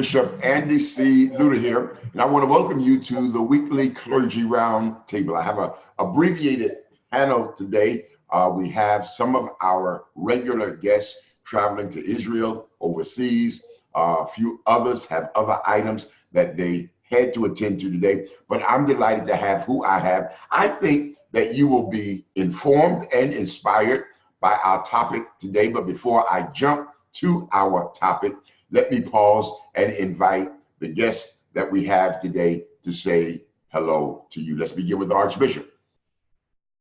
Bishop Andy C. Luter here, and I want to welcome you to the weekly Clergy Round Table. I have an abbreviated panel today. We have some of our regular guests traveling to Israel, overseas. A few others have other items that they had to attend to today, but I'm delighted to have who I have. I think that you will be informed and inspired by our topic today, but before I jump to our topic, let me pause and invite the guests that we have today to say hello to you. Let's begin with the Archbishop.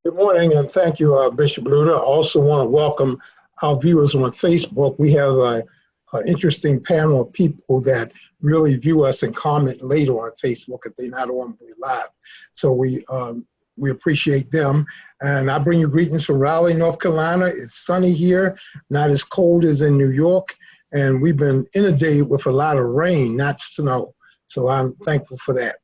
Good morning, and thank you, Bishop Luter. I also want to welcome our viewers on Facebook. We have an interesting panel of people that really view us and comment later on Facebook if they're not on live. So we appreciate them. And I bring you greetings from Raleigh, North Carolina. It's sunny here, not as cold as in New York. And we've been inundated with a lot of rain, not snow. So I'm thankful for that.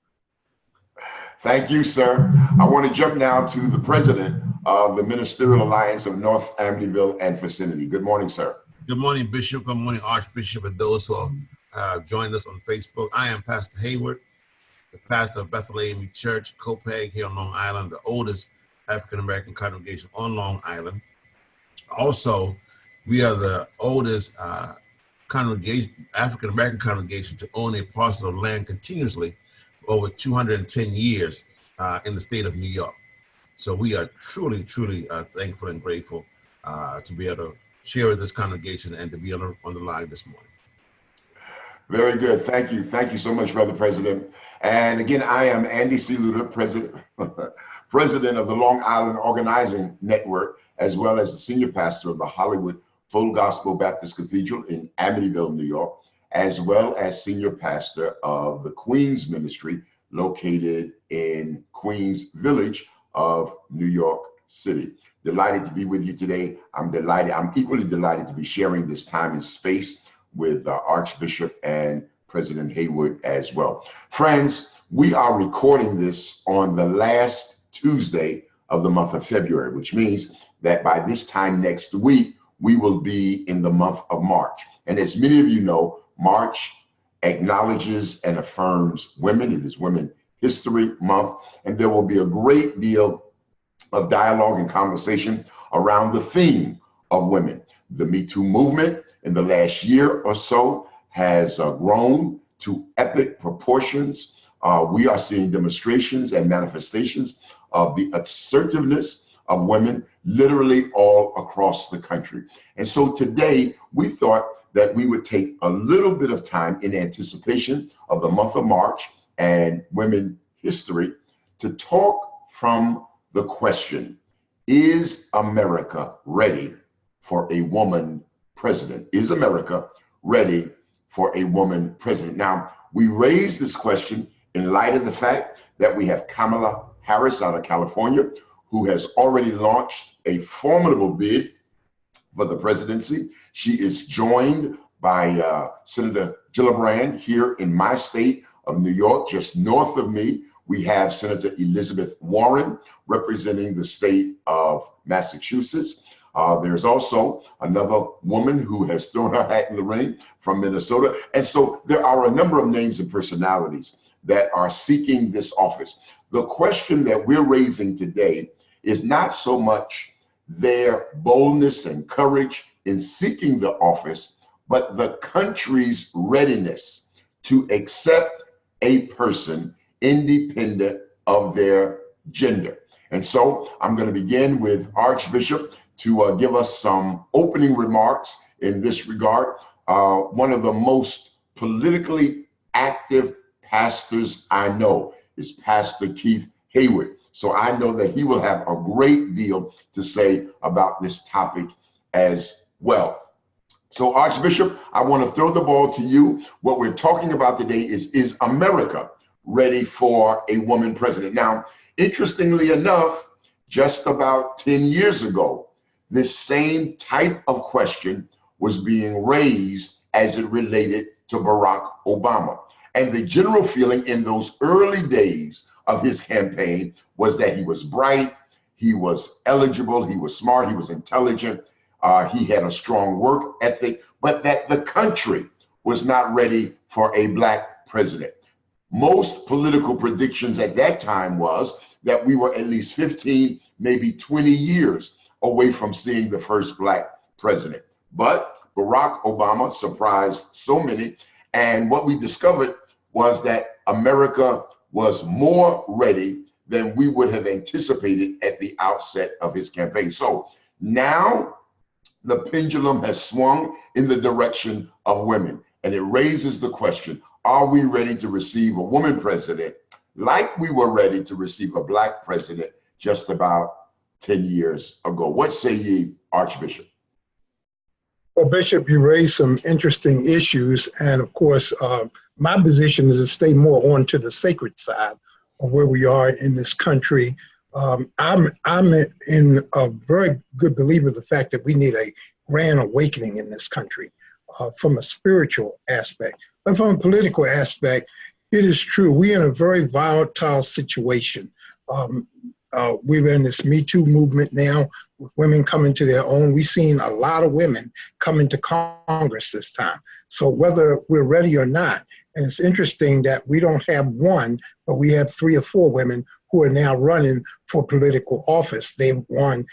Thank you, sir. I want to jump now to the president of the Ministerial Alliance of North Amityville and vicinity. Good morning, sir. Good morning, Bishop. Good morning, Archbishop, and those who have joined us on Facebook. I am Pastor Hayward, the pastor of Bethlehem Church, Copiague here on Long Island, the oldest African-American congregation on Long Island. Also, we are the oldest African-American congregation to own a parcel of land continuously for over 210 years in the state of New York. So we are truly thankful and grateful to be able to share with this congregation and to be on the line this morning. Very good. Thank you. Thank you so much, Brother President. And again, I am Andy C. Luter, president of the Long Island Organizing Network, as well as the senior pastor of the Hollywood Full Gospel Baptist Cathedral in Amityville, New York, as well as senior pastor of the Queens Ministry located in Queens Village of New York City. Delighted to be with you today. I'm equally delighted to be sharing this time and space with Archbishop and President Hayward as well. Friends, we are recording this on the last Tuesday of the month of February, which means that by this time next week, we will be in the month of March. And as many of you know, March acknowledges and affirms women. It is Women History Month, and there will be a great deal of dialogue and conversation around the theme of women. The Me Too movement in the last year or so has grown to epic proportions. We are seeing demonstrations and manifestations of the assertiveness of women literally all across the country. And so today we thought that we would take a little bit of time in anticipation of the month of March and women history to talk from the question, is America ready for a woman president? Is America ready for a woman president? Now, we raised this question in light of the fact that we have Kamala Harris out of California, who has already launched a formidable bid for the presidency. She is joined by Senator Gillibrand here in my state of New York. Just north of me, we have Senator Elizabeth Warren representing the state of Massachusetts. There's also another woman who has thrown her hat in the ring from Minnesota. And so there are a number of names and personalities that are seeking this office. The question that we're raising today is not so much their boldness and courage in seeking the office, but the country's readiness to accept a person independent of their gender. And so I'm going to begin with Archbishop to give us some opening remarks in this regard. One of the most politically active pastors I know is Pastor Keith Hayward. So I know that he will have a great deal to say about this topic as well. So Archbishop, I want to throw the ball to you. What we're talking about today is America ready for a woman president? Now, interestingly enough, just about 10 years ago, this same type of question was being raised as it related to Barack Obama. And the general feeling in those early days of his campaign was that he was bright, he was eligible, he was smart, he was intelligent, he had a strong work ethic, but that the country was not ready for a black president. Most political predictions at that time was that we were at least 15, maybe 20 years away from seeing the first black president. But Barack Obama surprised so many. And what we discovered was that America was more ready than we would have anticipated at the outset of his campaign. So now the pendulum has swung in the direction of women. And it raises the question, are we ready to receive a woman president like we were ready to receive a black president just about 10 years ago? What say ye, Archbishop? Well, Bishop, you raised some interesting issues. And of course, my position is to stay more onto the sacred side of where we are in this country. I'm in a very good believer of the fact that we need a grand awakening in this country from a spiritual aspect. But from a political aspect, it is true. We're in a very volatile situation. We're in this Me Too movement now, with women coming to their own. We've seen a lot of women come into Congress this time. So whether we're ready or not, and it's interesting that we don't have one, but we have 3 or 4 women who are now running for political office. They've won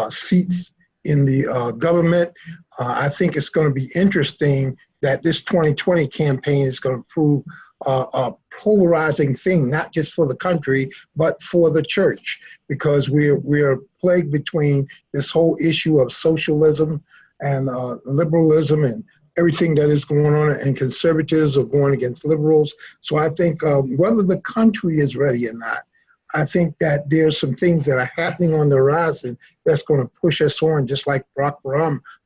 seats in the government. I think it's going to be interesting that this 2020 campaign is going to prove a polarizing thing, not just for the country, but for the church, because we're plagued between this whole issue of socialism and liberalism and everything that is going on, and conservatives are going against liberals. So I think whether the country is ready or not, I think that there's some things that are happening on the horizon that's going to push us on, just like Barack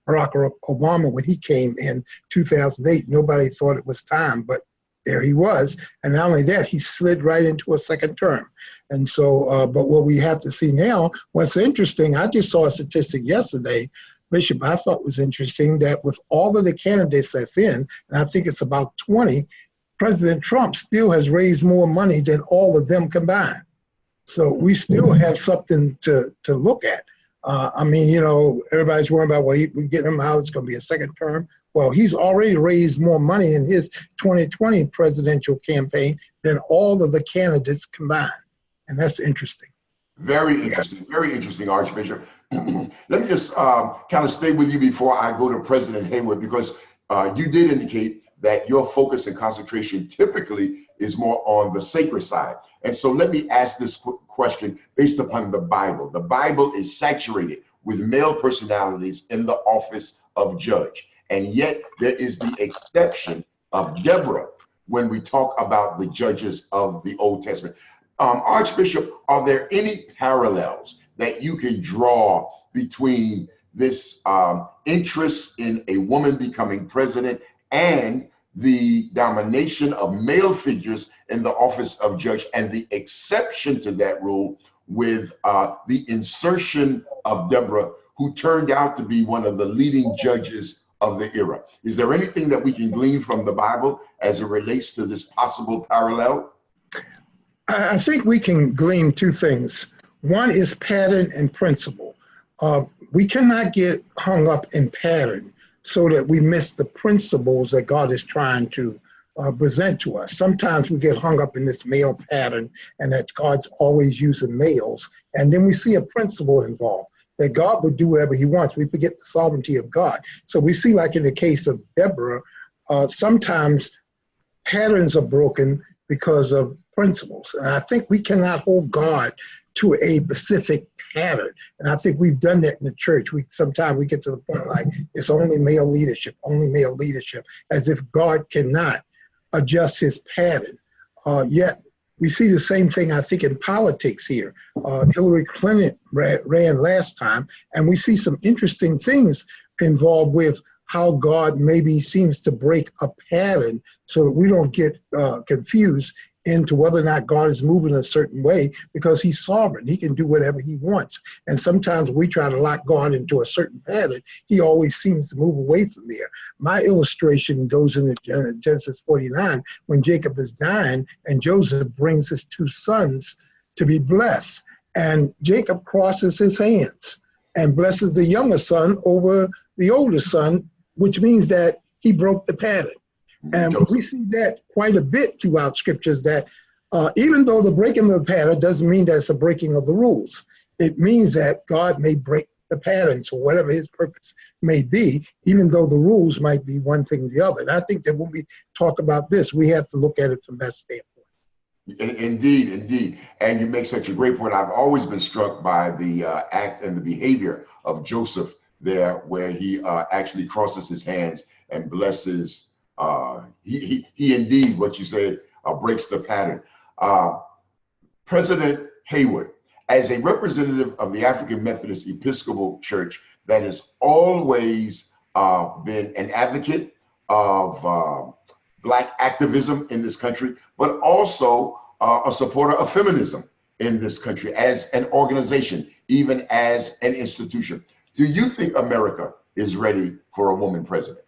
Obama, when he came in 2008, nobody thought it was time, but there he was. And not only that, he slid right into a second term. And so, but what we have to see now, what's interesting, I just saw a statistic yesterday, Bishop, I thought was interesting, that with all of the candidates that's in, and I think it's about 20, President Trump still has raised more money than all of them combined. So we still have something to look at. I mean, you know, everybody's worrying about, well, we get him out, it's going to be a second term. Well, he's already raised more money in his 2020 presidential campaign than all of the candidates combined. And that's interesting. Very interesting, Archbishop. Let me just kind of stay with you before I go to President Hayward, because you did indicate that your focus and concentration typically is more on the sacred side. And so let me ask this question based upon the Bible. The Bible is saturated with male personalities in the office of judge. And yet there is the exception of Deborah when we talk about the judges of the Old Testament. Archbishop, are there any parallels that you can draw between this interest in a woman becoming president and the domination of male figures in the office of judge, and the exception to that rule with the insertion of Deborah, who turned out to be one of the leading judges of the era? Is there anything that we can glean from the Bible as it relates to this possible parallel? I think we can glean 2 things. One is pattern and principle. We cannot get hung up in pattern so that we miss the principles that God is trying to present to us. Sometimes we get hung up in this male pattern and that God's always using males. And then we see a principle involved, that God would do whatever he wants. We forget the sovereignty of God. So we see, like in the case of Deborah, sometimes patterns are broken because of principles. And I think we cannot hold God to a specific pattern. And I think we've done that in the church. Sometimes we get to the point like it's only male leadership, as if God cannot adjust his pattern. Yet we see the same thing, I think, in politics here. Hillary Clinton ran last time, and we see some interesting things involved with how God maybe seems to break a pattern so that we don't get confused into whether or not God is moving a certain way, because he's sovereign. He can do whatever he wants. And sometimes we try to lock God into a certain pattern. He always seems to move away from there. My illustration goes into Genesis 49, when Jacob is dying and Joseph brings his 2 sons to be blessed. And Jacob crosses his hands and blesses the younger son over the older son, which means that he broke the pattern. And we see that quite a bit throughout scriptures, that even though the breaking of the pattern doesn't mean that's a breaking of the rules. It means that God may break the patterns or whatever his purpose may be, even though the rules might be one thing or the other. And I think that when we talk about this, we have to look at it from that standpoint. Indeed, indeed. And you make such a great point. I've always been struck by the act and the behavior of Joseph there, where he actually crosses his hands and blesses. He indeed, what you say, breaks the pattern. President Hayward, as a representative of the African Methodist Episcopal Church that has always been an advocate of Black activism in this country, but also a supporter of feminism in this country as an organization, even as an institution. Do you think America is ready for a woman president?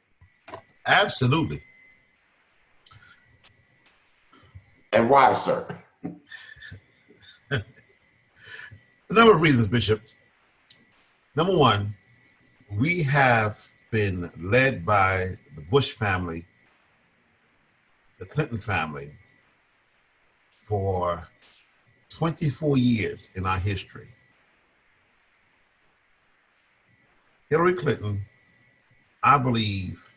Absolutely. And why, sir? A number of reasons, Bishop. Number one, we have been led by the Bush family, the Clinton family, for 24 years in our history. Hillary Clinton, I believe,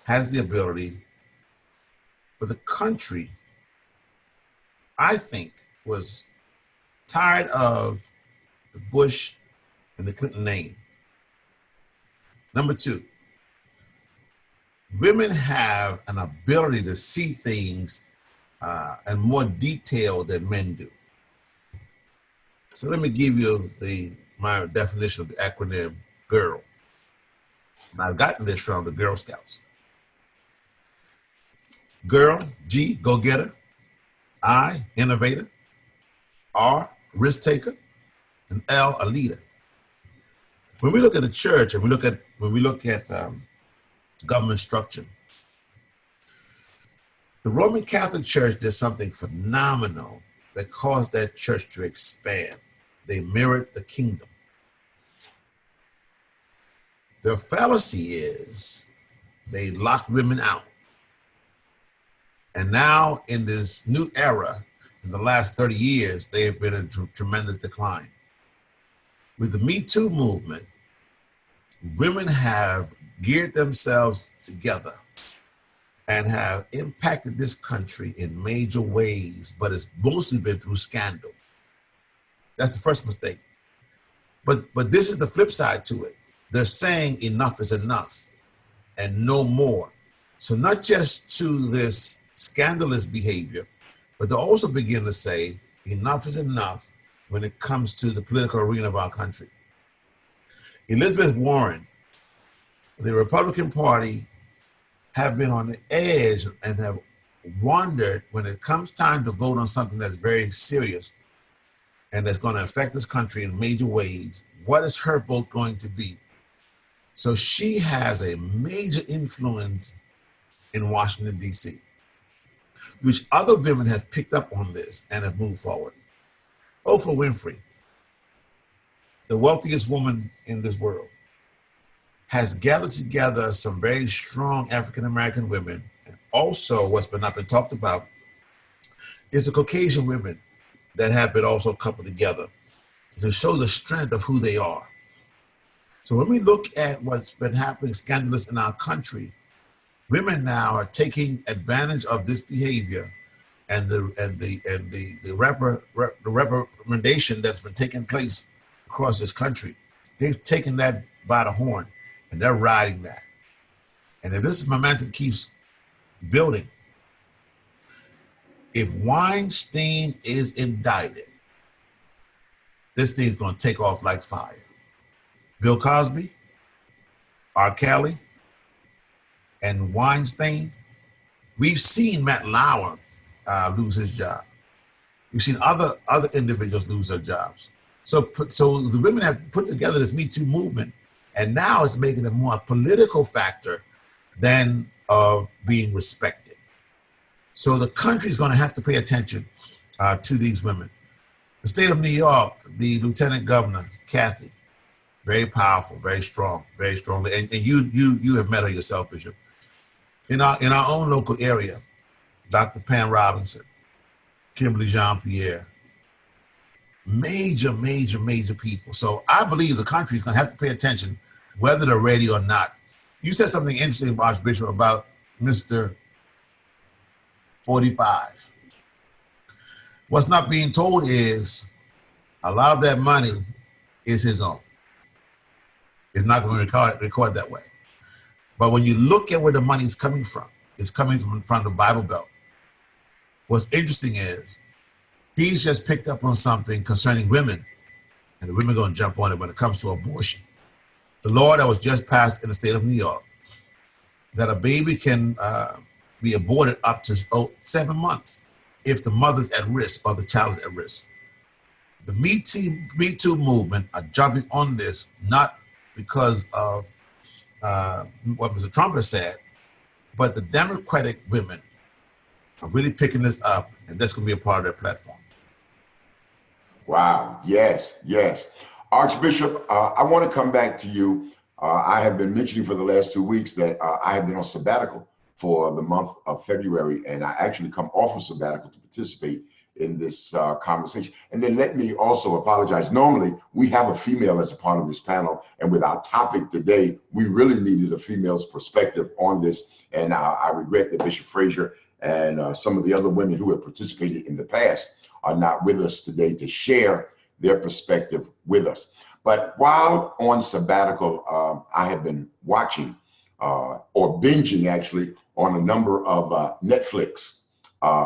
has the ability, but the country, I think, was tired of the Bush and the Clinton name. Number two, women have an ability to see things in more detail than men do. So let me give you my definition of the acronym GIRL. And I've gotten this from the Girl Scouts. Girl, G, go-getter. I, innovator. R, risk taker. And L, a leader. When we look at the church and when we look at government structure, the Roman Catholic Church did something phenomenal that caused that church to expand. They mirrored the kingdom. Their fallacy is they locked women out. And now in this new era, in the last 30 years, they have been in tremendous decline. With the Me Too movement, women have geared themselves together and have impacted this country in major ways, but it's mostly been through scandal. That's the first mistake. But this is the flip side to it. They're saying enough is enough and no more. So not just to this scandalous behavior, but they also begin to say enough is enough when it comes to the political arena of our country. Elizabeth Warren, the Republican Party, have been on the edge and have wondered when it comes time to vote on something that's very serious and that's going to affect this country in major ways, what is her vote going to be? So she has a major influence in Washington, D.C., which other women have picked up on this and have moved forward. Oprah Winfrey, the wealthiest woman in this world, has gathered together some very strong African-American women. And also what's been up and talked about is the Caucasian women that have been also coupled together to show the strength of who they are. So when we look at what's been happening scandalous in our country, women now are taking advantage of this behavior and the recommendation that's been taking place across this country. They've taken that by the horn and they're riding that. And if this momentum keeps building, if Weinstein is indicted, this thing's gonna take off like fire. Bill Cosby, R. Kelly, and Weinstein, we've seen Matt Lauer lose his job. We've seen other individuals lose their jobs. So the women have put together this Me Too movement, and now it's making it more a political factor than of being respected. So the country's going to have to pay attention to these women. The state of New York, the Lieutenant Governor, Kathy, very powerful, very strong, very strongly. And you have met her yourself, Bishop. In our own local area, Dr. Pam Robinson, Kimberly Jean-Pierre, major people. So I believe the country is going to have to pay attention, whether they're ready or not. You said something interesting, Archbishop, about Mr. 45. What's not being told is a lot of that money is his own. It's not going to record that way. But when you look at where the money is coming from, it's coming from the Bible Belt. What's interesting is he's just picked up on something concerning women, and the women are going to jump on it when it comes to abortion. The law that was just passed in the state of New York, that a baby can be aborted up to 7 months if the mother's at risk or the child is at risk. The Me Too movement are jumping on this, not because of what Mr. Trump has said, but the Democratic women are really picking this up, and that's going to be a part of their platform. Wow. Yes. Archbishop, I want to come back to you. I have been mentioning for the last 2 weeks that I have been on sabbatical for the month of February, and I actually come off of sabbatical to participate in this conversation. And then let me also apologize. Normally, we have a female as a part of this panel, and with our topic today, we really needed a female's perspective on this. And I regret that Bishop Frazier and some of the other women who have participated in the past are not with us today to share their perspective with us. But while on sabbatical, I have been watching or binging actually on a number of Netflix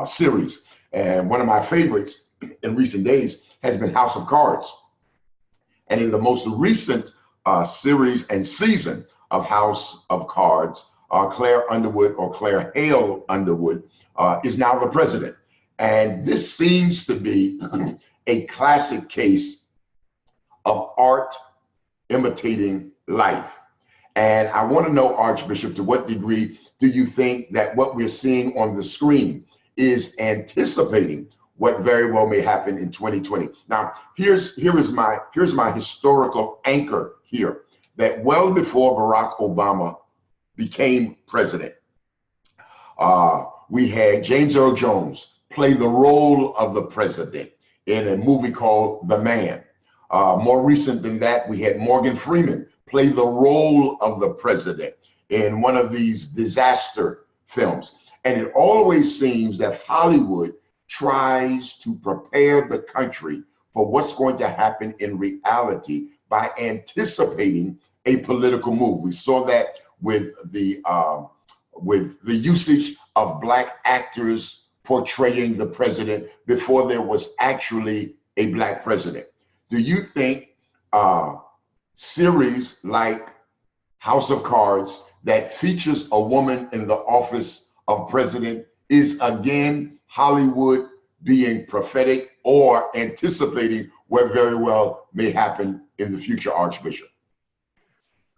series. And one of my favorites in recent days has been House of Cards. And in the most recent series and season of House of Cards, Claire Underwood, or Claire Hale Underwood, is now the president. And this seems to be a classic case of art imitating life. And I want to know, Archbishop, to what degree do you think that what we're seeing on the screen is anticipating what very well may happen in 2020? Now, here is my historical anchor here, that well before Barack Obama became president, we had James Earl Jones play the role of the president in a movie called The Man. More recent than that, we had Morgan Freeman play the role of the president in one of these disaster films. And it always seems that Hollywood tries to prepare the country for what's going to happen in reality by anticipating a political move. We saw that with the usage of Black actors portraying the president before there was actually a Black president. Do you think series like House of Cards that features a woman in the office of president is again Hollywood being prophetic or anticipating what very well may happen in the future, Archbishop?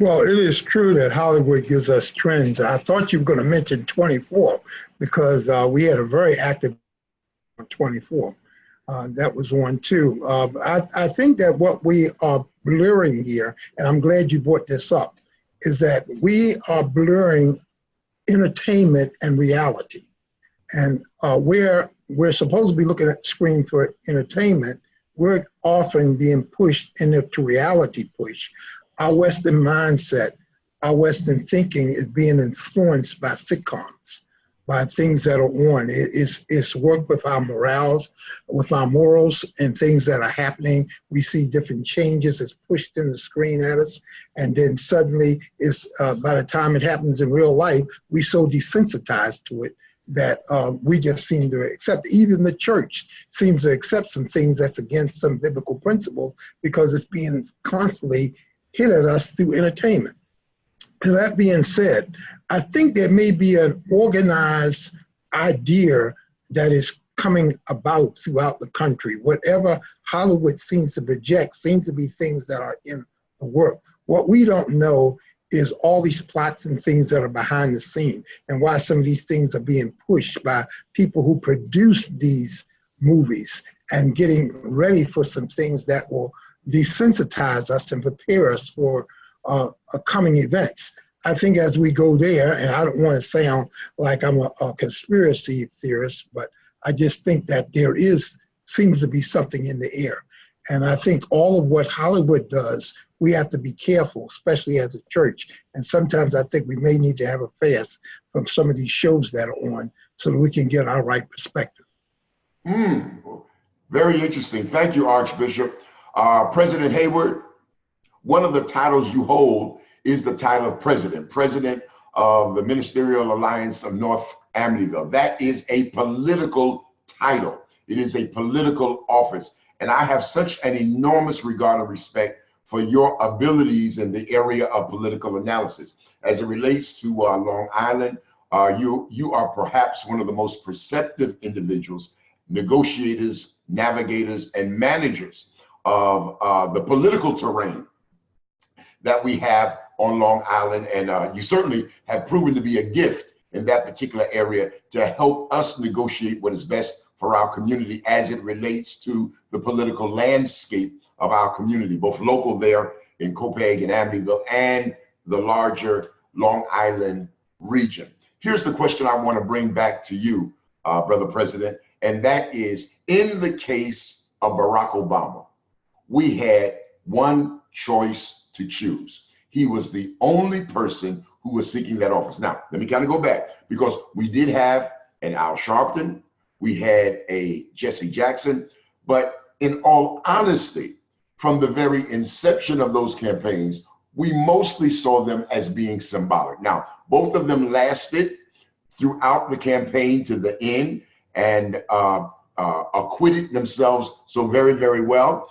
Well, it is true that Hollywood gives us trends. I thought you were going to mention 24 because we had a very active 24. That was one too. I think that what we are blurring here, and I'm glad you brought this up, is that we are blurring entertainment and reality. And where we're supposed to be looking at the screen for entertainment, we're often being pushed into reality push. Our Western mindset, our Western thinking is being influenced by sitcoms, by things that are on. It's work with our morals, with our morals and things that are happening. We see different changes. It's pushed in the screen at us. And then suddenly, it's by the time it happens in real life, we're so desensitized to it that we just seem to accept. Even the church seems to accept some things that's against some biblical principles because it's being constantly hit at us through entertainment. And that being said, I think there may be an organized idea that is coming about throughout the country. Whatever Hollywood seems to project seems to be things that are in the work. What we don't know is all these plots and things that are behind the scene and why some of these things are being pushed by people who produce these movies and getting ready for some things that will desensitize us and prepare us for coming events. I think as we go there, and I don't want to sound like I'm a conspiracy theorist, but I just think that seems to be something in the air. And I think all of what Hollywood does, we have to be careful, especially as a church. And sometimes I think we may need to have a fast from some of these shows that are on so that we can get our right perspective. Very interesting. Thank you, Archbishop. President Hayward, one of the titles you hold is the title of president of the Ministerial Alliance of North Amityville. That is a political title. It is a political office. And I have such an enormous regard and respect for your abilities in the area of political analysis. As it relates to Long Island, you are perhaps one of the most perceptive individuals, negotiators, navigators, and managers of the political terrain that we have on Long Island. And you certainly have proven to be a gift in that particular area to help us negotiate what is best for our community as it relates to the political landscape of our community, both local there in Copiague and Amityville and the larger Long Island region. Here's the question I want to bring back to you, Brother President, and that is, in the case of Barack Obama, we had one choice to choose. He was the only person who was seeking that office. Now, let me kind of go back, because we did have an Al Sharpton, we had a Jesse Jackson, but in all honesty, from the very inception of those campaigns, we mostly saw them as being symbolic. Now, both of them lasted throughout the campaign to the end and acquitted themselves so very, very well.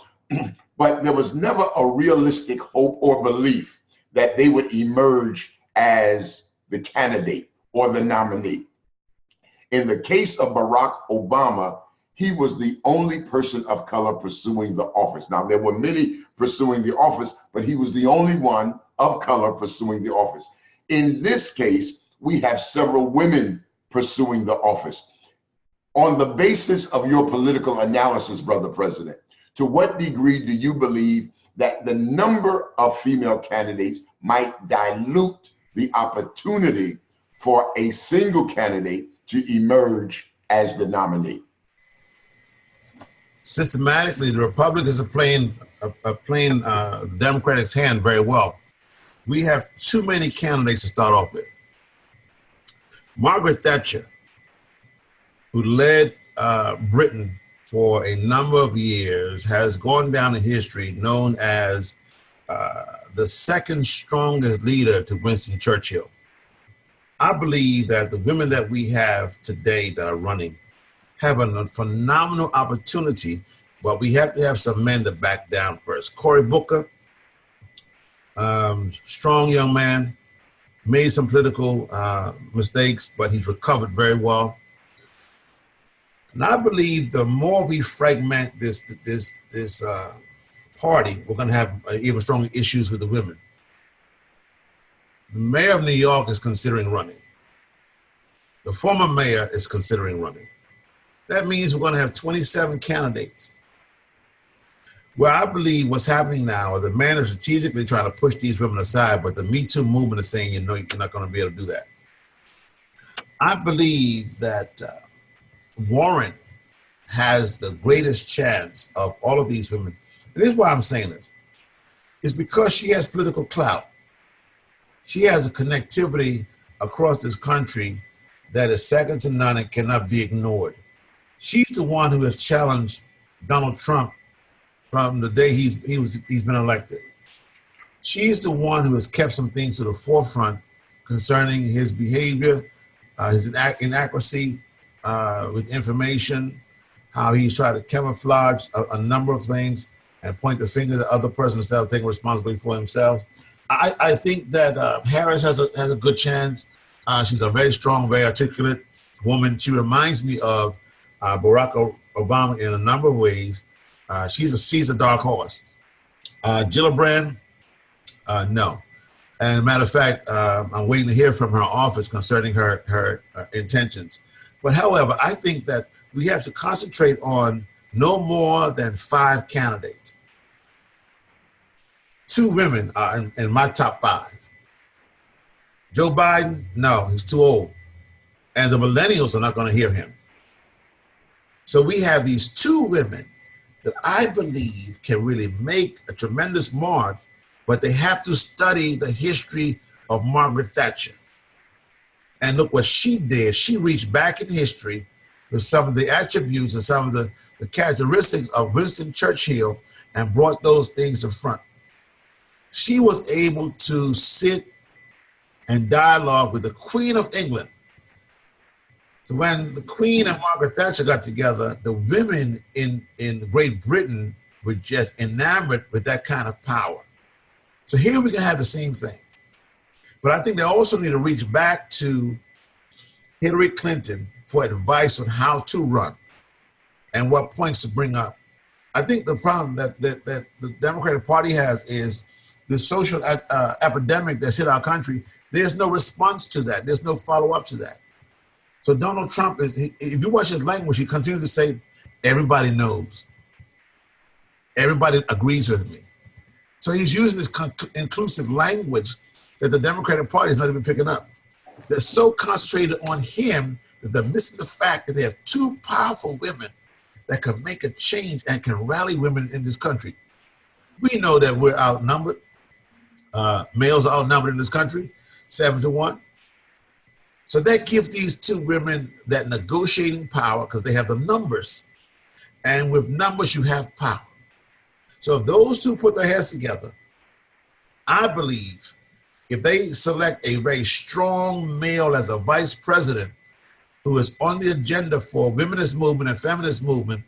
But there was never a realistic hope or belief that they would emerge as the candidate or the nominee. In the case of Barack Obama, he was the only person of color pursuing the office. Now, there were many pursuing the office, but he was the only one of color pursuing the office. In this case, we have several women pursuing the office. On the basis of your political analysis, Brother President, to what degree do you believe that the number of female candidates might dilute the opportunity for a single candidate to emerge as the nominee? Systematically, the Republicans are playing Democrats' hand very well. We have too many candidates to start off with. Margaret Thatcher, who led Britain for a number of years, has gone down in history known as the second strongest leader to Winston Churchill. I believe that the women that we have today that are running have a phenomenal opportunity, but we have to have some men to back down first. Cory Booker, strong young man, made some political mistakes, but he's recovered very well. And I believe the more we fragment this party, we're going to have even stronger issues with the women. The mayor of New York is considering running. The former mayor is considering running. That means we're going to have 27 candidates. Well, I believe what's happening now is the men are strategically trying to push these women aside, but the Me Too movement is saying, you're not going to be able to do that. I believe that Warren has the greatest chance of all of these women. And this is why I'm saying this. It's because she has political clout. She has a connectivity across this country that is second to none and cannot be ignored. She's the one who has challenged Donald Trump from the day he's been elected. She's the one who has kept some things to the forefront concerning his behavior, his inaccuracy with information, how he's tried to camouflage a number of things and point the finger at other person instead of taking responsibility for himself. I think that Harris has a good chance. She's a very strong, very articulate woman. She reminds me of Barack Obama in a number of ways. She's a dark horse. Gillibrand, no. And matter of fact, I'm waiting to hear from her office concerning her intentions. But however, I think that we have to concentrate on no more than 5 candidates. 2 women are in my top 5. Joe Biden, no, he's too old. And the millennials are not going to hear him. So we have these two women that I believe can really make a tremendous mark, but they have to study the history of Margaret Thatcher. And look what she did. She reached back in history with some of the attributes and some of the characteristics of Winston Churchill and brought those things to front. She was able to sit and dialogue with the Queen of England. So when the Queen and Margaret Thatcher got together, the women in Great Britain were just enamored with that kind of power. So here we can have the same thing. But I think they also need to reach back to Hillary Clinton for advice on how to run and what points to bring up. I think the problem that the Democratic Party has is the social epidemic that's hit our country. There's no response to that. There's no follow-up to that. So Donald Trump, if you watch his language, he continues to say, everybody knows. Everybody agrees with me. So he's using this inclusive language that the Democratic Party is not even picking up. They're so concentrated on him that they're missing the fact that they have two powerful women that can make a change and can rally women in this country. We know that we're outnumbered. Males are outnumbered in this country, 7-1. So that gives these two women that negotiating power because they have the numbers. And with numbers, you have power. So if those two put their heads together, I believe if they select a very strong male as a vice president who is on the agenda for womenist movement and feminist movement,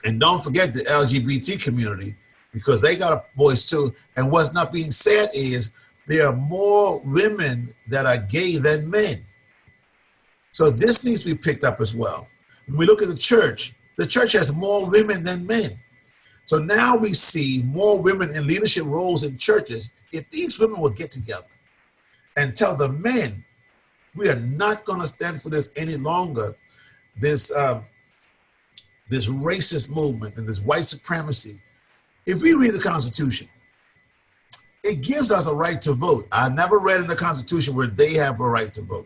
and don't forget the LGBT community, because they got a voice too. And what's not being said is there are more women that are gay than men. So this needs to be picked up as well. When we look at the church has more women than men. So now we see more women in leadership roles in churches. If these women will get together and tell the men, we are not going to stand for this any longer, this racist movement and this white supremacy. If we read the Constitution, it gives us a right to vote. I never read in the Constitution where they have a right to vote.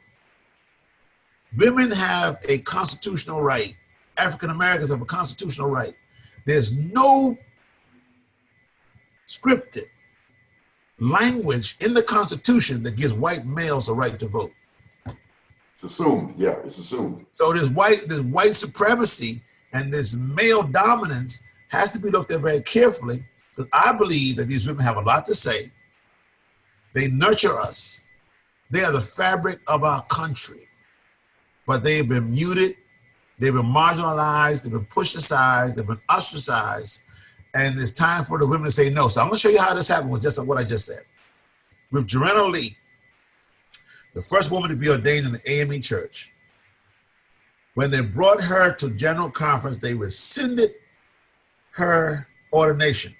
Women have a constitutional right. African Americans have a constitutional right. There's no scripted language in the Constitution that gives white males a right to vote. It's assumed, yeah, it's assumed. So this white supremacy and this male dominance has to be looked at very carefully, because I believe that these women have a lot to say. They nurture us. They are the fabric of our country. But they've been muted, they've been marginalized, they've been pushed aside, they've been ostracized, and it's time for the women to say no. So I'm going to show you how this happened with just what I just said. With Joanna Lee, the first woman to be ordained in the AME church, when they brought her to General Conference, they rescinded her ordination.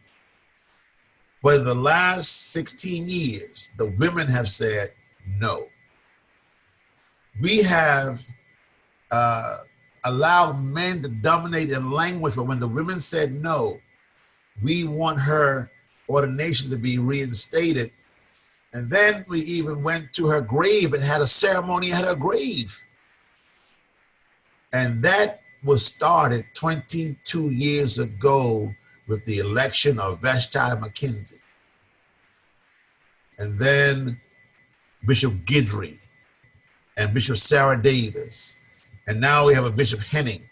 But in the last 16 years, the women have said no. We have allowed men to dominate in language, but when the women said no, we want her ordination to be reinstated. And then we even went to her grave and had a ceremony at her grave. And that was started 22 years ago with the election of Vashti McKenzie. And then Bishop Guidry and Bishop Sarah Davis. And now we have a Bishop Henning.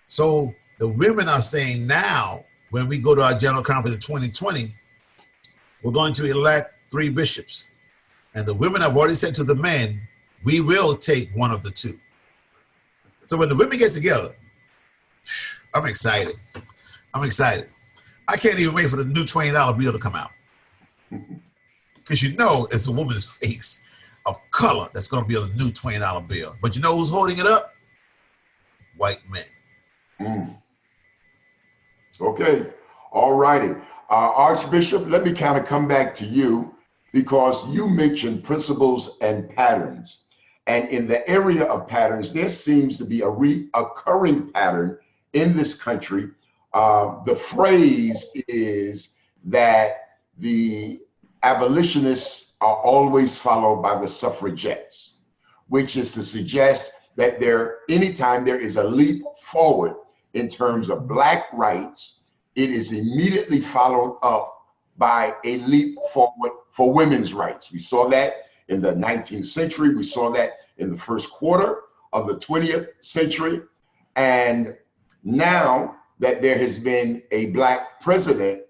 So the women are saying now, when we go to our General Conference in 2020, we're going to elect 3 bishops. And the women have already said to the men, we will take one of the 2. So when the women get together, I'm excited. I'm excited. I can't even wait for the new $20 bill to come out. Because you know it's a woman's face of color that's going to be on the new $20 bill. But you know who's holding it up? White men. Okay. All righty. Archbishop, let me kind of come back to you, because you mentioned principles and patterns. And in the area of patterns, there seems to be a reoccurring pattern in this country. The phrase is that the abolitionists are always followed by the suffragettes, which is to suggest that anytime there is a leap forward in terms of Black rights, it is immediately followed up by a leap forward for women's rights. We saw that in the 19th century. We saw that in the first quarter of the 20th century. And now that there has been a Black president,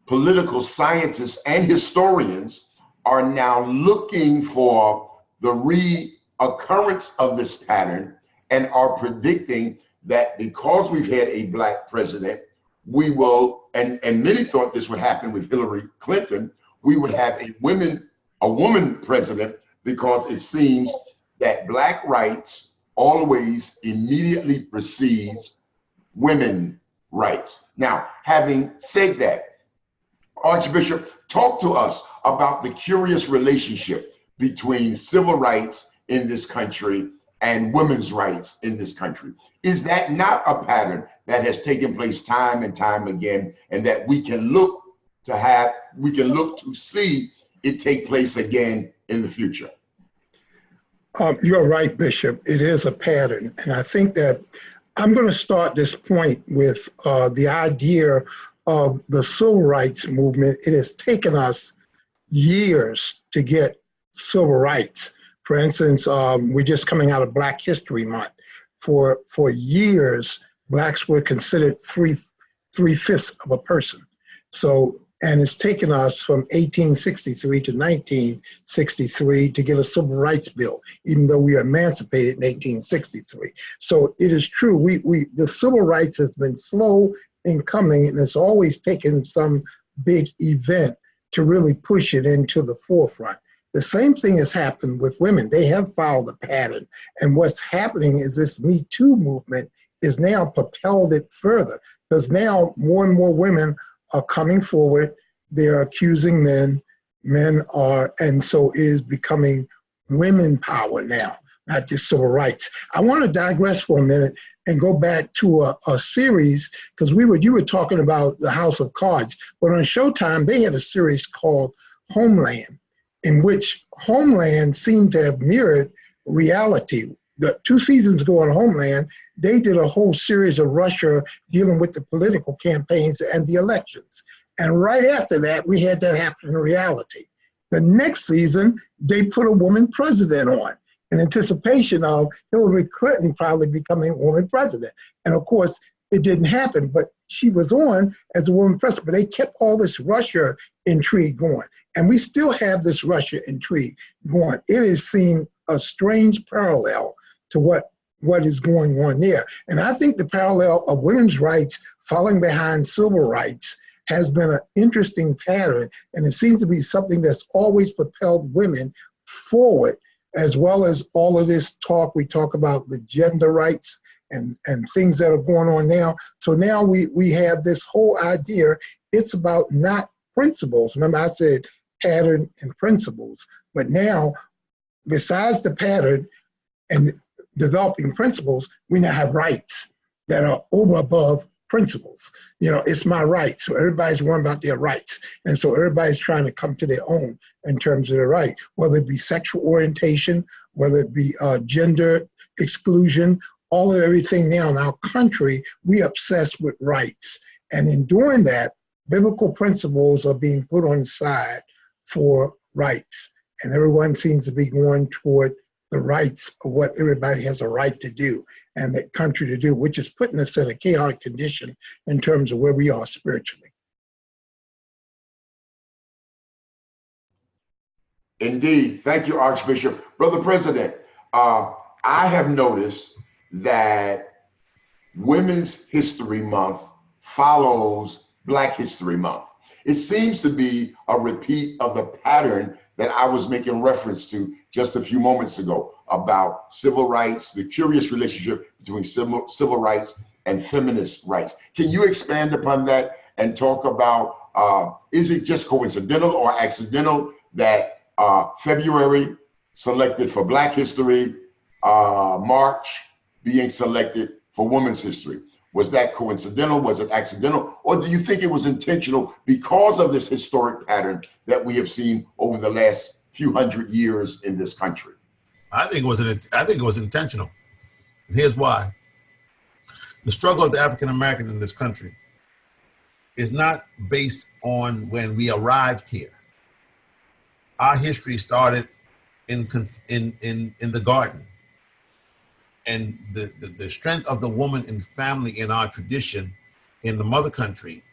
political scientists and historians are now looking for the reoccurrence of this pattern and are predicting that because we've had a Black president, we will, and many thought this would happen with Hillary Clinton, we would have a woman president, because it seems that Black rights always immediately precedes women rights. Now, having said that, Archbishop, talk to us about the curious relationship between civil rights in this country and women's rights in this country. Is that not a pattern that has taken place time and time again, and that we can look to see it take place again in the future? You're right, Bishop. It is a pattern. And I think that I'm going to start this point with the idea of the civil rights movement. It has taken us years to get civil rights. For instance, we're just coming out of Black History Month. For years, Blacks were considered three-fifths of a person. So, and it's taken us from 1863 to 1963 to get a civil rights bill, even though we were emancipated in 1863. So it is true, the civil rights has been slow in coming, and it's always taken some big event to really push it into the forefront. The same thing has happened with women. They have followed the pattern. And what's happening is this Me Too movement is now propelled it further, because now more and more women are coming forward. They're accusing men. Men are, and so it is becoming women power now, not just civil rights. I want to digress for a minute and go back to a series, because you were talking about the House of Cards, but on Showtime, they had a series called Homeland, in which Homeland seemed to have mirrored reality. The 2 seasons ago on Homeland, they did a whole series of Russia dealing with the political campaigns and the elections. And right after that, we had that happen in reality. The next season, they put a woman president on in anticipation of Hillary Clinton probably becoming woman president. And of course, it didn't happen, but she was on as a woman president. But they kept all this Russia intrigue going. And we still have this Russia intrigue going. It has seen a strange parallel to what is going on there. And I think the parallel of women's rights falling behind civil rights has been an interesting pattern. And it seems to be something that's always propelled women forward, as well as all of this talk. We talk about the gender rights and things that are going on now. So now we have this whole idea. It's about not principles. Remember, I said pattern and principles. But now, besides the pattern and developing principles, we now have rights that are above principles. You know, it's my right. So everybody's worrying about their rights. And so everybody's trying to come to their own in terms of their right, whether it be sexual orientation, whether it be gender exclusion, all of everything now in our country, we obsessed with rights. And in doing that, biblical principles are being put on the side for rights. And everyone seems to be going toward the rights of what everybody has a right to do and the country to do, which is putting us in a chaotic condition in terms of where we are spiritually. Indeed. Thank you, Archbishop. Brother President, I have noticed that Women's History Month follows Black History Month. It seems to be a repeat of the pattern that I was making reference to just a few moments ago about civil rights, the curious relationship between civil rights and feminist rights. Can you expand upon that and talk about, is it just coincidental or accidental that February selected for Black history, March being selected for women's history? Was that coincidental? Was it accidental? Or do you think it was intentional because of this historic pattern that we have seen over the last few hundred years in this country? I think it was intentional. And here's why. The struggle of the African American in this country is not based on when we arrived here. Our history started in the garden. And the strength of the woman and family in our tradition in the mother country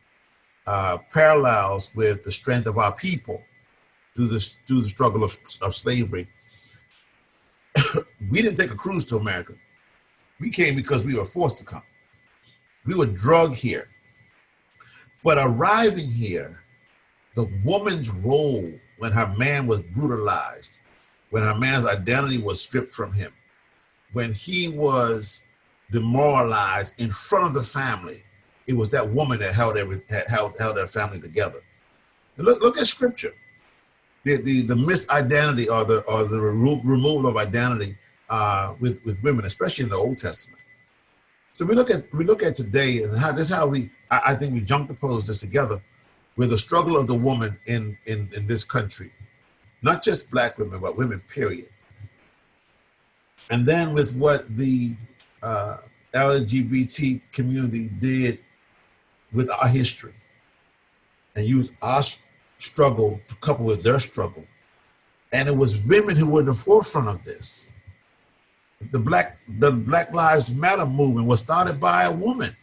parallels with the strength of our people through the struggle of slavery. We didn't take a cruise to America. We came because we were forced to come. We were drugged here. But arriving here, the woman's role when her man was brutalized, when her man's identity was stripped from him, when he was demoralized in front of the family, it was that woman that held that family together. And look at scripture. The misidentity or the removal of identity with women, especially in the Old Testament. So we look at today and how I think we juxtapose this together with the struggle of the woman in this country, not just Black women, but women, period. And then with what the LGBT community did with our history and used our struggle to couple with their struggle. And it was women who were in the forefront of this. The Black Lives Matter movement was started by a woman.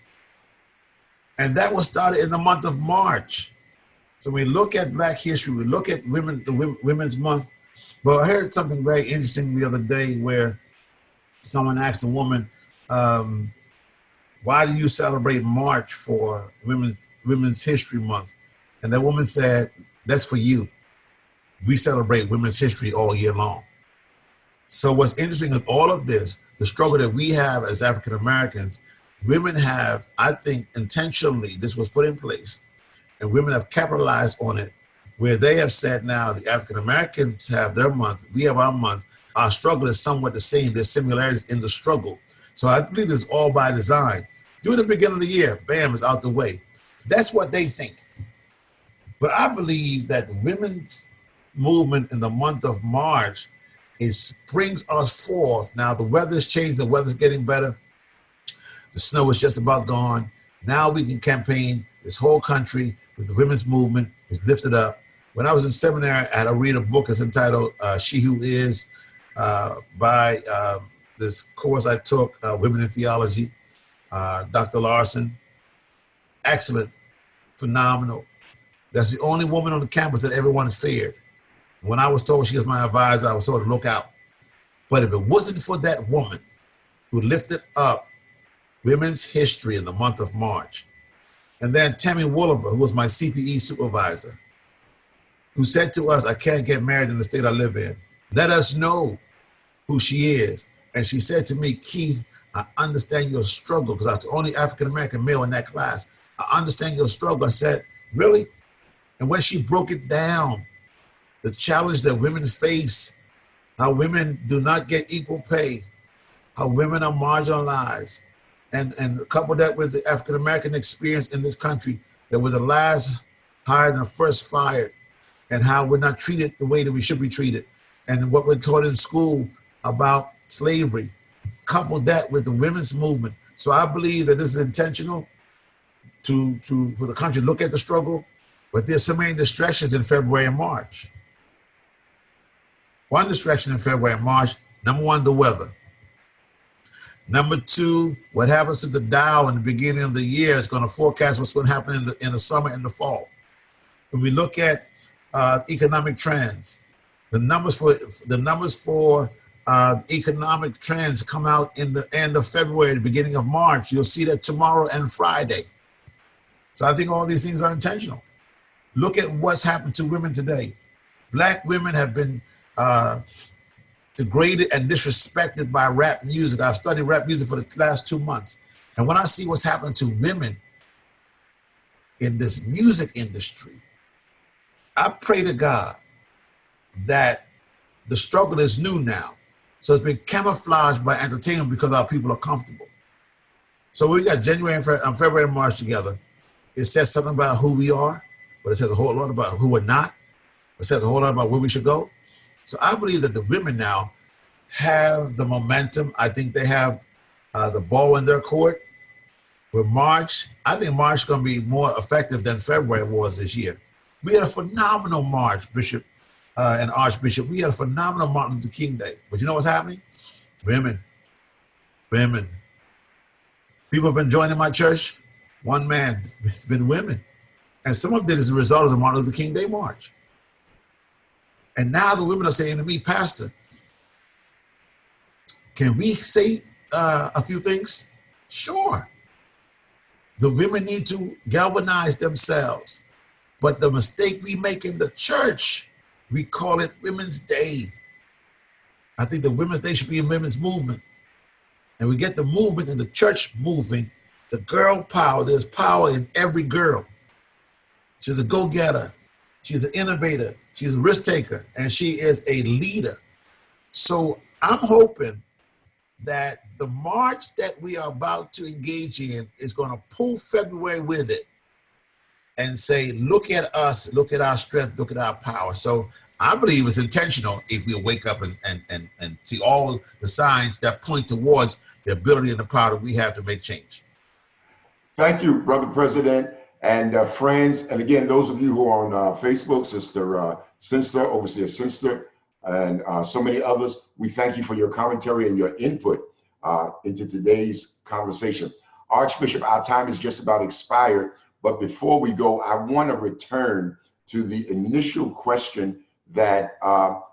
And that was started in the month of March. So we look at Black history, we look at Women's Month. But I heard something very interesting the other day where someone asked a woman, why do you celebrate March for Women's History Month? And that woman said, that's for you. We celebrate women's history all year long. So what's interesting with all of this, the struggle that we have as African Americans, women have, I think intentionally, this was put in place, and women have capitalized on it, where they have said now the African Americans have their month, we have our month, our struggle is somewhat the same, there's similarities in the struggle. So I believe this is all by design. During the beginning of the year, bam, it's out the way. That's what they think. But I believe that women's movement in the month of March brings us forth. Now the weather's changed, the weather's getting better. The snow is just about gone. Now we can campaign this whole country with the women's movement is lifted up. When I was in seminary, I had to read a book that's entitled She Who Is by this course I took, Women in Theology, Dr. Larson. Excellent, phenomenal. That's the only woman on the campus that everyone feared. When I was told she was my advisor, I was told to look out. But if it wasn't for that woman who lifted up women's history in the month of March, and then Tammy Wolliver, who was my CPE supervisor, who said to us, I can't get married in the state I live in. Let us know who she is. And she said to me, Keith, I understand your struggle, because I was the only African-American male in that class. I understand your struggle. I said, really? And when she broke it down, the challenge that women face, how women do not get equal pay, how women are marginalized, and couple that with the African-American experience in this country, that we're the last hired and the first fired, and how we're not treated the way that we should be treated, and what we're taught in school about slavery, couple that with the women's movement. So I believe that this is intentional for the country to look at the struggle, but there's so many distractions in February and March. One distraction in February and March, number one, the weather. Number two, what happens to the Dow in the beginning of the year is going to forecast what's going to happen in the summer and the fall. When we look at economic trends, the numbers for economic trends come out in the end of February, the beginning of March. You'll see that tomorrow and Friday. So I think all these things are intentional. Look at what's happened to women today. Black women have been degraded and disrespected by rap music. I've studied rap music for the last 2 months. And when I see what's happening to women in this music industry, I pray to God that the struggle is new now. So it's been camouflaged by entertainment because our people are comfortable. So we got January and February and March together. It says something about who we are, but it says a whole lot about who we're not. It says a whole lot about where we should go. So I believe that the women now have the momentum. I think they have the ball in their court. With March, I think March is going to be more effective than February was this year. We had a phenomenal March, Bishop and Archbishop. We had a phenomenal Martin Luther King Day. But you know what's happening? Women. People have been joining my church. One man, it's been women. And some of it is a result of the Martin Luther King Day March. And now the women are saying to me, Pastor, can we say a few things? Sure. The women need to galvanize themselves. But the mistake we make in the church, we call it Women's Day. I think the Women's Day should be a women's movement. And we get the movement in the church moving, the girl power. There's power in every girl. She's a go-getter. She's an innovator. She's a risk taker. And she is a leader. So I'm hoping that the march that we are about to engage in is going to pull February with it and say, look at us, look at our strength, look at our power. So I believe it's intentional if we wake up and see all the signs that point towards the ability and the power that we have to make change. Thank you, Brother President and friends. And again, those of you who are on Facebook, Sister Sinster, Overseer Sinster, and so many others, we thank you for your commentary and your input into today's conversation. Archbishop, our time is just about expired, but before we go, I want to return to the initial question that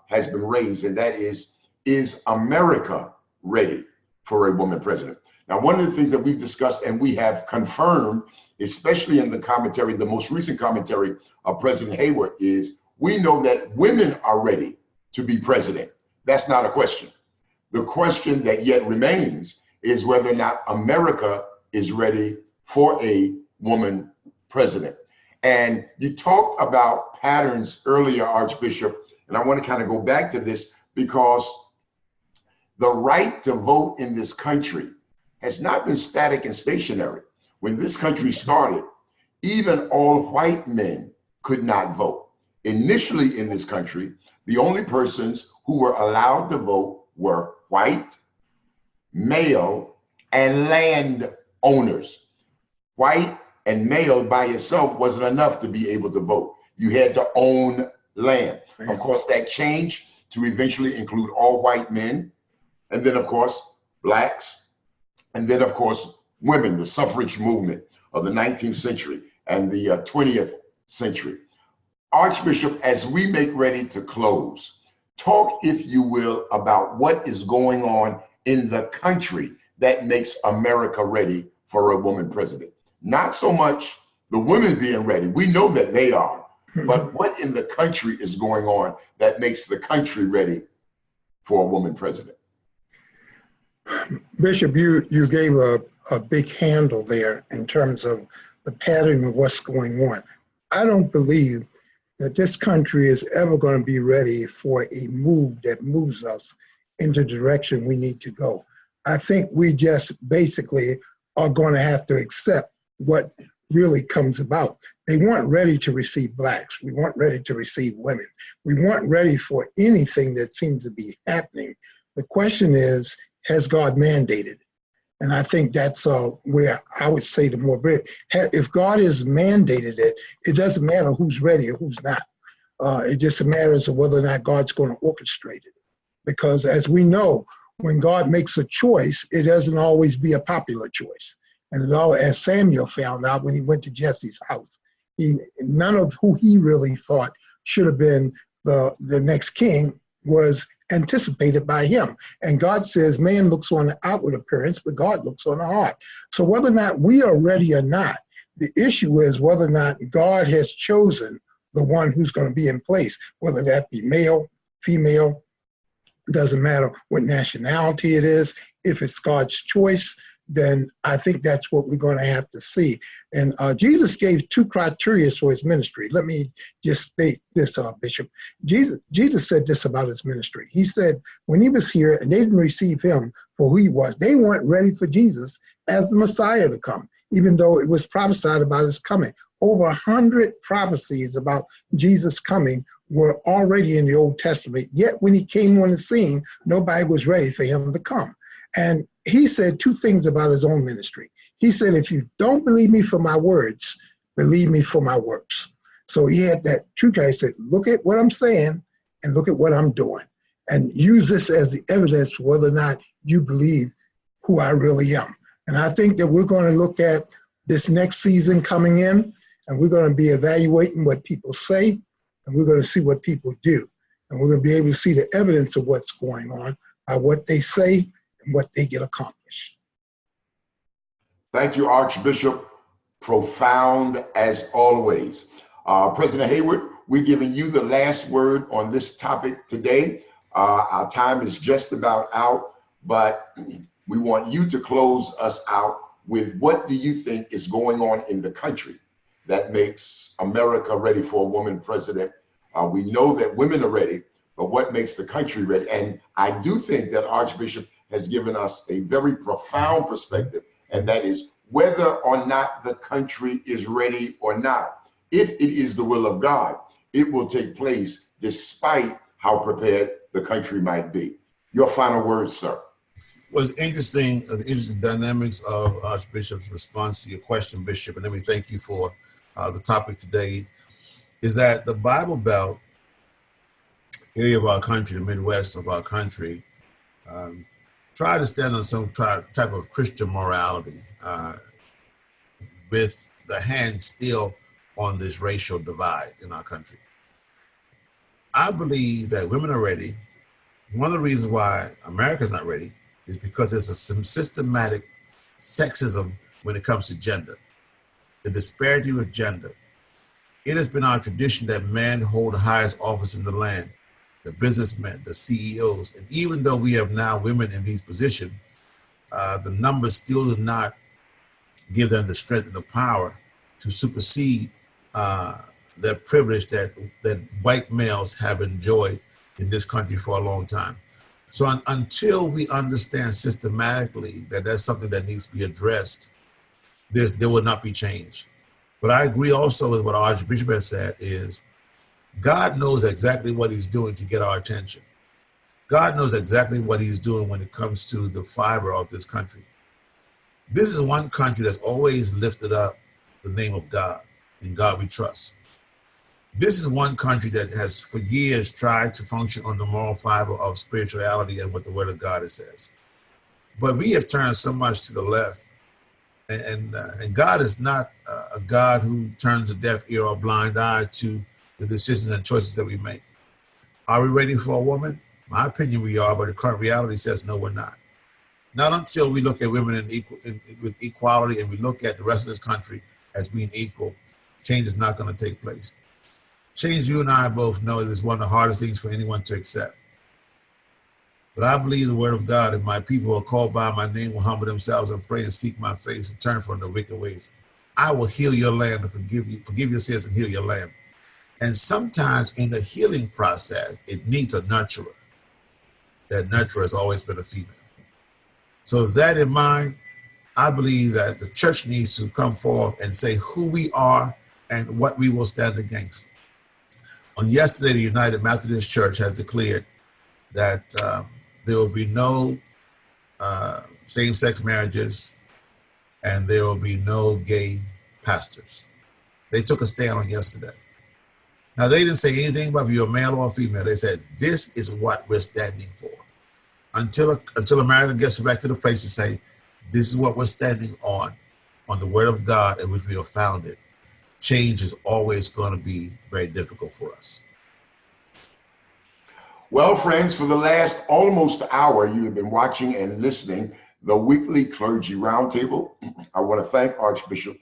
has been raised, and that is America ready for a woman president? Now, one of the things that we've discussed and we have confirmed, especially in the commentary, the most recent commentary of President Hayward, is we know that women are ready to be president. That's not a question. The question that yet remains is whether or not America is ready for a woman president. And you talked about patterns earlier, Archbishop, and I want to kind of go back to this because the right to vote in this country has not been static and stationary. When this country started, even all white men could not vote. Initially in this country, the only persons who were allowed to vote were white, male, and land owners. White and male by itself wasn't enough to be able to vote. You had to own land. Of course, that changed to eventually include all white men, and then of course, blacks, and then of course, women, the suffrage movement of the 19th century and the 20th century. Archbishop, as we make ready to close, talk, if you will, about what is going on in the country that makes America ready for a woman president. Not so much the women being ready, we know that they are, but what in the country is going on that makes the country ready for a woman president? Bishop, you gave a big handle there in terms of the pattern of what's going on. I don't believe that this country is ever going to be ready for a move that moves us into the direction we need to go. I think we just basically are going to have to accept what really comes about. They weren't ready to receive blacks. We weren't ready to receive women. We weren't ready for anything that seems to be happening. The question is, has God mandated? And I think that's where I would say the more brilliant. If God has mandated it, it doesn't matter who's ready or who's not. It just matters of whether or not God's going to orchestrate it. Because as we know, when God makes a choice, it doesn't always be a popular choice. And it all, as Samuel found out when he went to Jesse's house, none of who he really thought should have been the next king was anticipated by him. And God says, man looks on the outward appearance, but God looks on the heart. So whether or not we are ready or not, the issue is whether or not God has chosen the one who's going to be in place, whether that be male, female, doesn't matter what nationality it is. If it's God's choice, then I think that's what we're going to have to see. And Jesus gave 2 criteria for his ministry. Let me just state this, Bishop. Jesus said this about his ministry. He said when he was here and they didn't receive him for who he was, they weren't ready for Jesus as the Messiah to come, even though it was prophesied about his coming. Over 100 prophecies about Jesus coming were already in the Old Testament, yet when he came on the scene, nobody was ready for him to come. And he said 2 things about his own ministry. He said, if you don't believe me for my words, believe me for my works. So he had that true guy. He said, look at what I'm saying and look at what I'm doing, and use this as the evidence for whether or not you believe who I really am. And I think that we're going to look at this next season coming in, and we're going to be evaluating what people say, and we're going to see what people do. And we're going to be able to see the evidence of what's going on by what they say and what they get accomplished. Thank you, Archbishop. Profound as always. President Hayward, we're giving you the last word on this topic today. Our time is just about out, but we want you to close us out with what do you think is going on in the country that makes America ready for a woman president? We know that women are ready, but what makes the country ready? And I do think that Archbishop has given us a very profound perspective, and that is whether or not the country is ready or not. If it is the will of God, it will take place despite how prepared the country might be. Your final words, sir. Was interesting, the interesting dynamics of Archbishop's response to your question, Bishop, and let me thank you for the topic today, is that the Bible Belt area of our country, the Midwest of our country, try to stand on some type of Christian morality with the hand still on this racial divide in our country. I believe that women are ready. One of the reasons why America's not ready is because there's some systematic sexism when it comes to gender, the disparity with gender. It has been our tradition that men hold the highest office in the land, the businessmen, the CEOs. And even though we have now women in these positions, the numbers still do not give them the strength and the power to supersede that privilege that white males have enjoyed in this country for a long time. So until we understand systematically that that's something that needs to be addressed, there will not be change. But I agree also with what Archbishop has said is God knows exactly what he's doing to get our attention. God knows exactly what he's doing when it comes to the fiber of this country. This is one country that's always lifted up the name of God. In God we trust. This is one country that has for years tried to function on the moral fiber of spirituality and what the Word of God says. But we have turned so much to the left, and God is not a God who turns a deaf ear or a blind eye to the decisions and choices that we make. Are we ready for a woman? My opinion, we are, but the current reality says no, we're not. Not until we look at women with equality and we look at the rest of this country as being equal, change is not going to take place. Change, you and I both know, is one of the hardest things for anyone to accept. But I believe the Word of God, if my people are called by my name will humble themselves and pray and seek my face and turn from their wicked ways, I will heal your land and forgive your sins and heal your land. And sometimes in the healing process, it needs a nurturer. That nurturer has always been a female. So with that in mind, I believe that the church needs to come forth and say who we are and what we will stand against. On yesterday, the United Methodist Church has declared that there will be no same-sex marriages and there will be no gay pastors. They took a stand on yesterday. Now, they didn't say anything about if you're a male or a female. They said, this is what we're standing for. Until America gets back to the place to say, this is what we're standing on the Word of God in which we are founded, change is always going to be very difficult for us. Well, friends, for the last almost hour, you have been watching and listening the weekly Clergy Roundtable. I want to thank Archbishop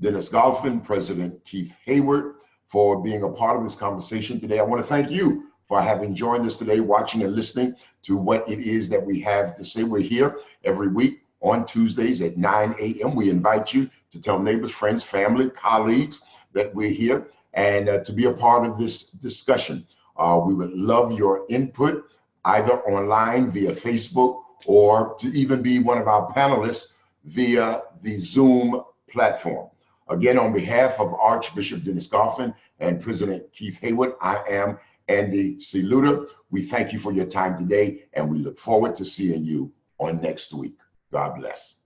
Dennis Golphin, President Keith Hayward, for being a part of this conversation today. I want to thank you for having joined us today, watching and listening to what it is that we have to say. We're here every week on Tuesdays at 9 a.m. We invite you to tell neighbors, friends, family, colleagues that we're here and to be a part of this discussion. We would love your input either online via Facebook or to even be one of our panelists via the Zoom platform. Again, on behalf of Archbishop Dennis Goffin and President Keith Haywood, I am Andy C. Luter. We thank you for your time today, and we look forward to seeing you on next week. God bless.